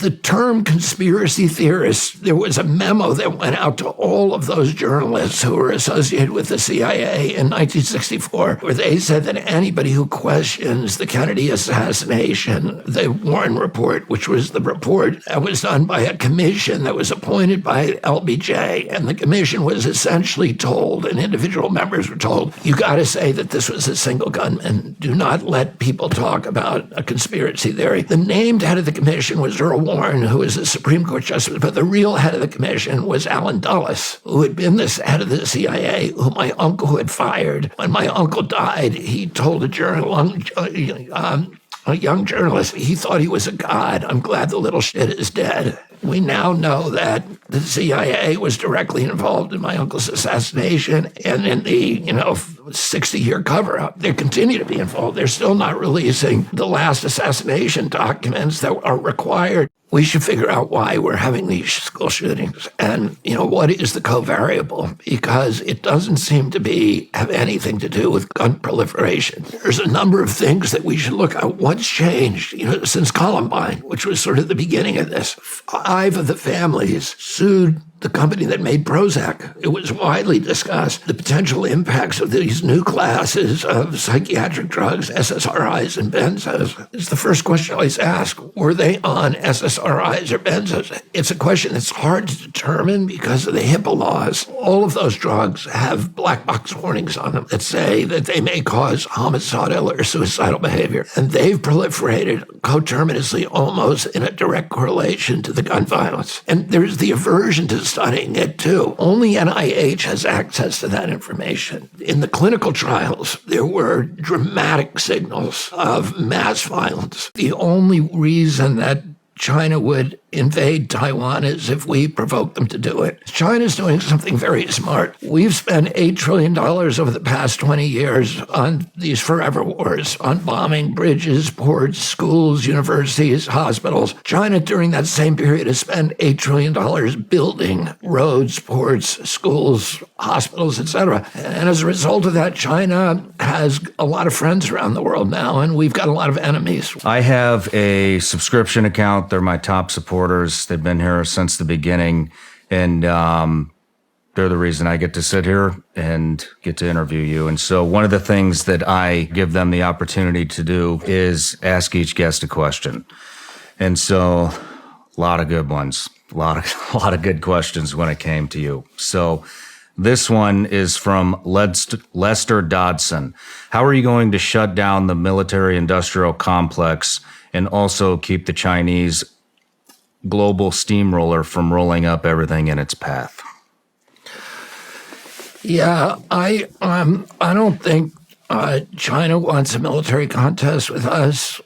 the term conspiracy theorists, there was a memo that went out to all of those journalists who were associated with the CIA in 1964, where they said that anybody who questions the Kennedy assassination, the Warren Report, which was the report that was done by a commission that was appointed by LBJ, and the commission was essentially told, and individual members were told, you got to say that this was a single gunman. Do not let people talk about a conspiracy theory. The named head of the commission was Earl Warren, who was a Supreme Court justice, but the real head of the commission was Allen Dulles, who had been the head of the CIA, who my uncle had fired. When my uncle died, he told a young journalist, he thought he was a god. I'm glad the little shit is dead. We now know that the CIA was directly involved in my uncle's assassination and in the, 60-year cover-up. They continue to be involved. They're still not releasing the last assassination documents that are required. We should figure out why we're having these school shootings and, what is the covariable, because it doesn't seem to have anything to do with gun proliferation. There's a number of things that we should look at. What's changed, since Columbine, which was sort of the beginning of this. 5 of the families sued the company that made Prozac. It was widely discussed, the potential impacts of these new classes of psychiatric drugs, SSRIs and benzos. It's the first question I always ask. Were they on SSRIs or benzos? It's a question that's hard to determine because of the HIPAA laws. All of those drugs have black box warnings on them that say that they may cause homicidal or suicidal behavior. And they've proliferated coterminously, almost in a direct correlation to the gun violence. And there's the aversion to studying it too. Only NIH has access to that information. In the clinical trials, there were dramatic signals of mass violence. The only reason that China would invade Taiwan is if we provoke them to do it. China's doing something very smart. We've spent $8 trillion over the past 20 years on these forever wars, on bombing bridges, ports, schools, universities, hospitals. China, during that same period, has spent $8 trillion building roads, ports, schools, hospitals, etc. And as a result of that, China has a lot of friends around the world now, and we've got a lot of enemies. I have a subscription account. They're my top supporters. They've been here since the beginning, and they're the reason I get to sit here and get to interview you. And so one of the things that I give them the opportunity to do is ask each guest a question. And so a lot of good ones, a lot of good questions when it came to you. So this one is from Lester Dodson. How are you going to shut down the military-industrial complex and also keep the Chinese global steamroller from rolling up everything in its path? Yeah, I don't think China wants a military contest with us.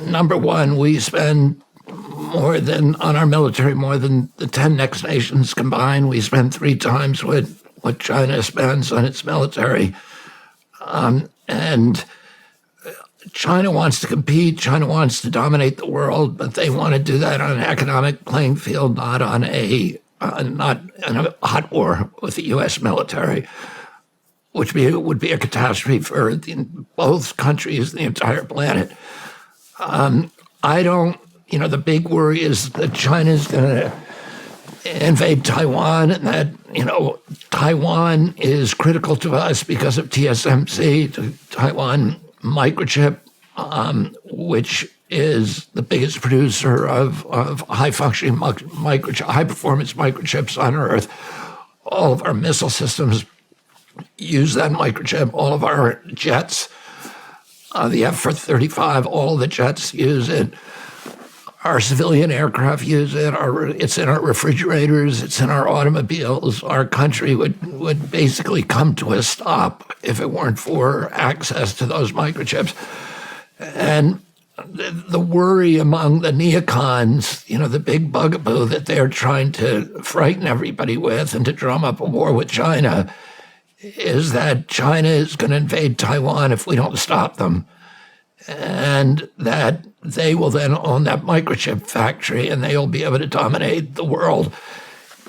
Number one, we spend on our military more than the 10 next nations combined. We spend 3 times what China spends on its military. And China wants to compete. China wants to dominate the world, but they want to do that on an economic playing field, not in a hot war with the U.S. military, which would be a catastrophe for both countries and the entire planet. The big worry is that China's going to invade Taiwan, and that, Taiwan is critical to us because of TSMC, to Taiwan Microchip, which is the biggest producer of high-functioning high-performance microchips on Earth. All of our missile systems use that microchip. All of our jets, the F-35, all the jets use it. Our civilian aircraft use it. It's in our refrigerators. It's in our automobiles. Our country would basically come to a stop if it weren't for access to those microchips. And the worry among the neocons, the big bugaboo that they're trying to frighten everybody with and to drum up a war with China, is that China is going to invade Taiwan if we don't stop them. And that they will then own that microchip factory and they will be able to dominate the world.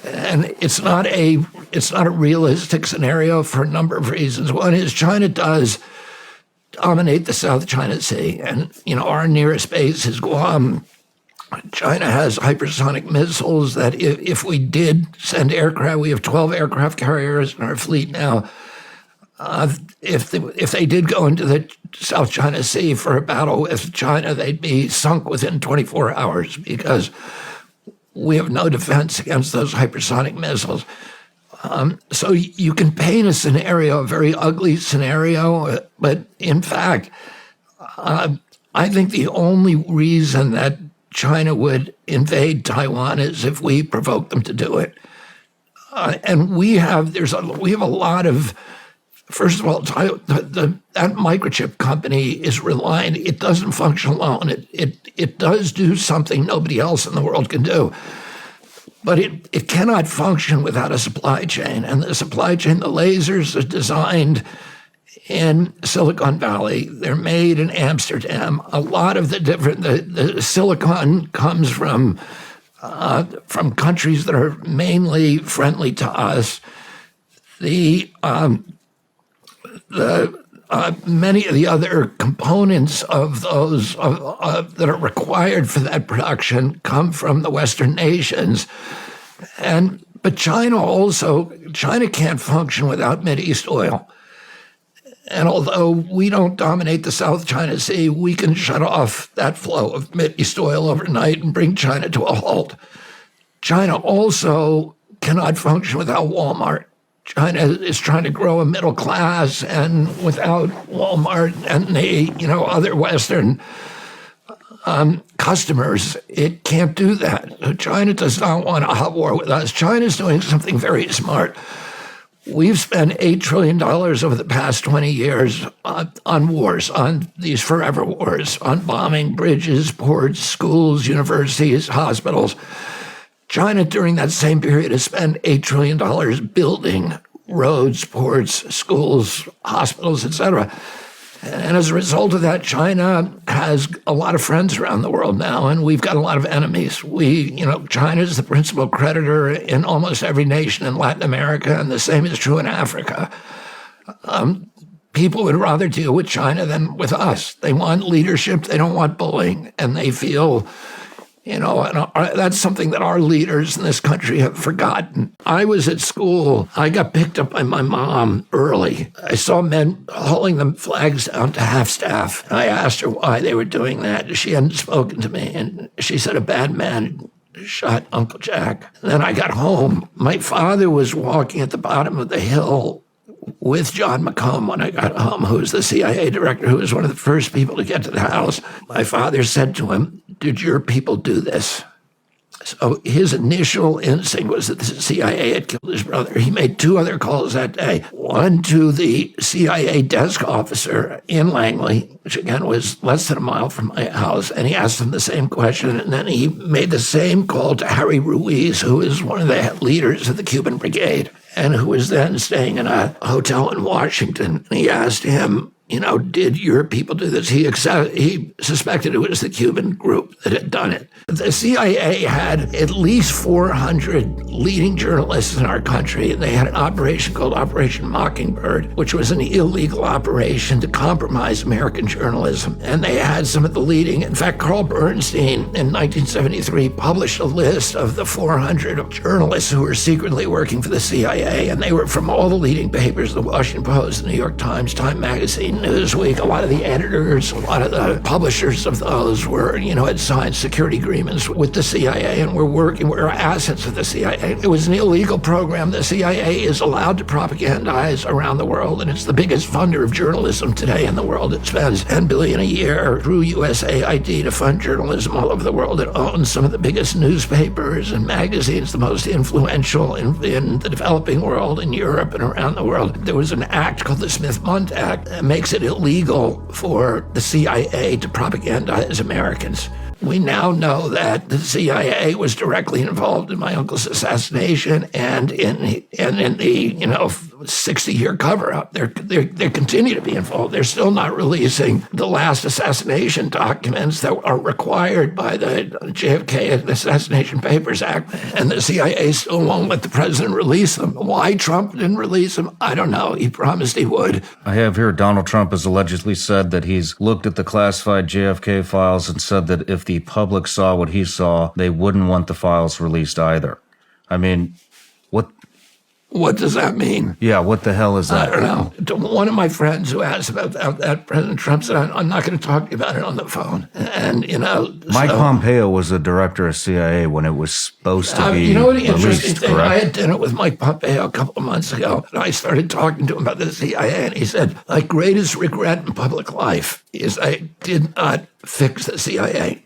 And it's not a realistic scenario for a number of reasons. One is China does dominate the South China Sea. And, our nearest base is Guam. China has hypersonic missiles that if we did send aircraft, we have 12 aircraft carriers in our fleet now. If they did go into the South China Sea for a battle with China, they'd be sunk within 24 hours because we have no defense against those hypersonic missiles. So you can paint a scenario, a very ugly scenario, but in fact, I think the only reason that China would invade Taiwan is if we provoke them to do it. And we have a lot of. First of all, that microchip company is reliant. It doesn't function alone. It does do something nobody else in the world can do. But it cannot function without a supply chain. And the supply chain, the lasers are designed in Silicon Valley. They're made in Amsterdam. A lot of the silicon comes from countries that are mainly friendly to us. Many of the other components of those that are required for that production come from the Western nations, but China can't function without Mideast oil. And although we don't dominate the South China Sea, we can shut off that flow of Mideast oil overnight and bring China to a halt. China also cannot function without Walmart. China is trying to grow a middle class, and without Walmart and the other Western customers, it can't do that. So China does not want a hot war with us. China's doing something very smart. We've spent $8 trillion over the past 20 years on wars, on these forever wars, on bombing bridges, ports, schools, universities, hospitals. China, during that same period, has spent $8 trillion building roads, ports, schools, hospitals, etc. And as a result of that, China has a lot of friends around the world now, and we've got a lot of enemies. China is the principal creditor in almost every nation in Latin America, and the same is true in Africa. People would rather deal with China than with us. They want leadership. They don't want bullying, and they feel. And that's something that our leaders in this country have forgotten. I was at school. I got picked up by my mom early. I saw men hauling the flags down to half-staff. I asked her why they were doing that. She hadn't spoken to me, and she said a bad man shot Uncle Jack. And then I got home. My father was walking at the bottom of the hill with John McComb when I got home, who was the CIA director, who was one of the first people to get to the house. My father said to him, "Did your people do this?" So his initial instinct was that the CIA had killed his brother. He made 2 other calls that day. One to the CIA desk officer in Langley, which again was less than a mile from my house, and he asked him the same question. And then he made the same call to Harry Ruiz, who is one of the leaders of the Cuban Brigade, and who was then staying in a hotel in Washington. And he asked him, did your people do this? He suspected it was the Cuban group that had done it. The CIA had at least 400 leading journalists in our country. They had an operation called Operation Mockingbird, which was an illegal operation to compromise American journalism. And they had some of the leading. In fact, Carl Bernstein in 1973 published a list of the 400 journalists who were secretly working for the CIA. And they were from all the leading papers, the Washington Post, the New York Times, Time Magazine, Newsweek. A lot of the editors, a lot of the publishers of those were, had signed security agreements with the CIA and were assets of the CIA. It was an illegal program. The CIA is allowed to propagandize around the world, and it's the biggest funder of journalism today in the world. It spends $10 billion a year through USAID to fund journalism all over the world. It owns some of the biggest newspapers and magazines, the most influential in the developing world, in Europe and around the world. There was an act called the Smith-Mundt Act that makes it illegal for the CIA to propagandize Americans. We now know that the CIA was directly involved in my uncle's assassination and in the 60-year cover-up. They continue to be involved. They're still not releasing the last assassination documents that are required by the JFK Assassination Papers Act, and the CIA still won't let the president release them. Why Trump didn't release them, I don't know. He promised he would. I have here Donald Trump has allegedly said that he's looked at the classified JFK files and said that if the public saw what he saw, they wouldn't want the files released either. I mean, what does that mean? Yeah, what the hell is that? I don't know. One of my friends who asked about that, President Trump said, I'm not going to talk to you about it on the phone. And, Mike Pompeo was the director of CIA when it was supposed to be You know what the interesting released, thing? correct? I had dinner with Mike Pompeo a couple of months ago, and I started talking to him about the CIA, and he said, my greatest regret in public life is I did not fix the CIA.